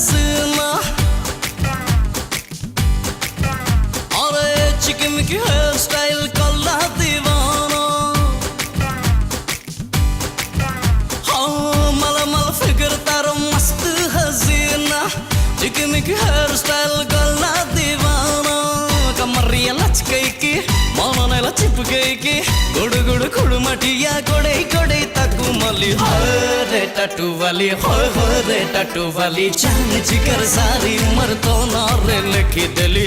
हसीना और चिकमिकी hair style कल्ला दीवाना हाँ मला मला फिगर तारो मस्त हसीना चिकमिकी हेयर स्टाइल कल्ला दीवाना कमरिया लचकई की माननेला चिपकई की गुड़ गुड़ खुड़मटिया कोड़े कोड़े तकु मली रे टटू वाली हो रे टटू वाली जान जिगर सारी उम्र तो नारे लिखी दिली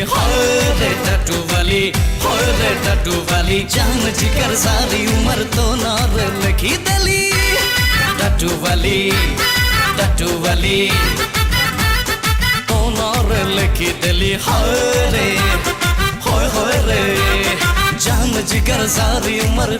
रे टटू वाली हो रे टटू वाली जान जिगर सारी उम्र तो नारे लिखी दिली टटू वाली तो नारे लिखी दिली रे हो रे जान जिगर सारी उम्र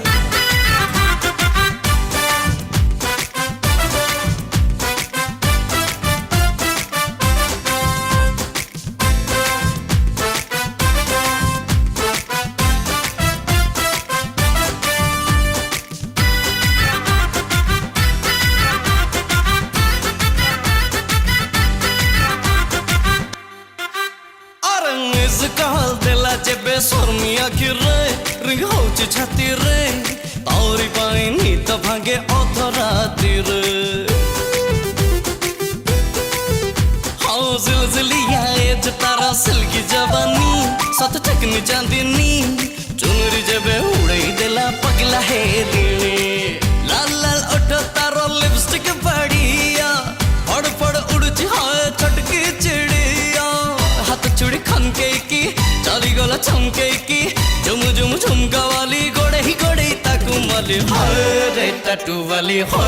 कहल देला जेबे शर्मिया की रे रिंग होची छाती रे तारी पाइनी तो भागे अधराती रे हाँ जिलजिलिया एज तारा सिल्की जवानी सत टकनी चांदनी चुनरी जेबे उड़े देला पगला है रे लाल लाल ओठो तारो लिपस्टिक बढ़िया फड़ फड़ उड़ची हाय छटकी चिड़िया हाथ चूड़ी खनके की चाली गला चमके की झुम झुम झुमका वाली गोड़े ही गोड़े ताकू मली रे टटू वाली हो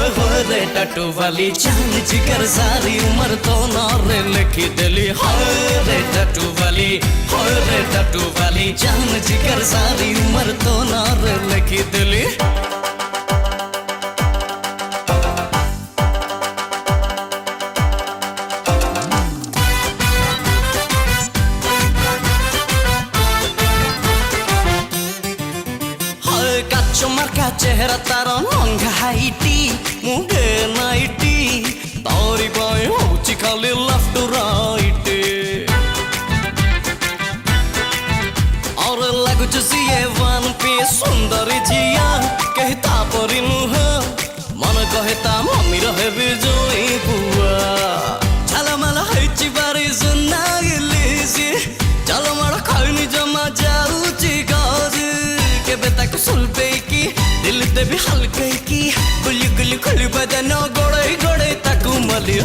रे टटू वाली जान जिगर सारी उम्र तो नारे लिखी दिली रे टटू वाली हो रे टटू वाली जान जिगर सारी उम्र तो नारे लिखी दिली चुमरका चेहरा तारा नंगा हाइटी मुंगे नाइटी तारी बाएं होची खाली लेफ्ट राइट और लगु चुसिए वन पे सुंदरी जिया कहता परी मुह मन कहता मम्मी रहे बिजोई बुआ झलमल हैची बारी सुना गिलीसी झलमल खाइनी जमा जाऊची गाज के बेटा को सुलपे की दिल ते भी हल्के की गुली गुली खुली बदन गोड़े गोड़े तकु मली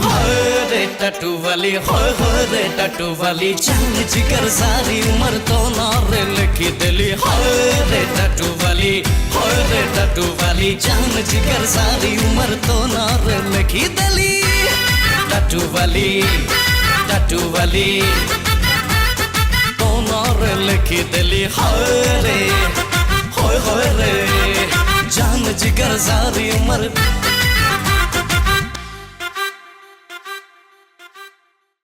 रे टटू वाली हो रे टटू वाली जान जिगर सारी उम्र तो नारे लिखी दिली रे टटू वाली हो रे टटू वाली जान जिगर सारी उम्र तो नारे लिखी दिली टटू वाली तो नारे लिखी दिली रे हो रे जान जिगर सारी उम्र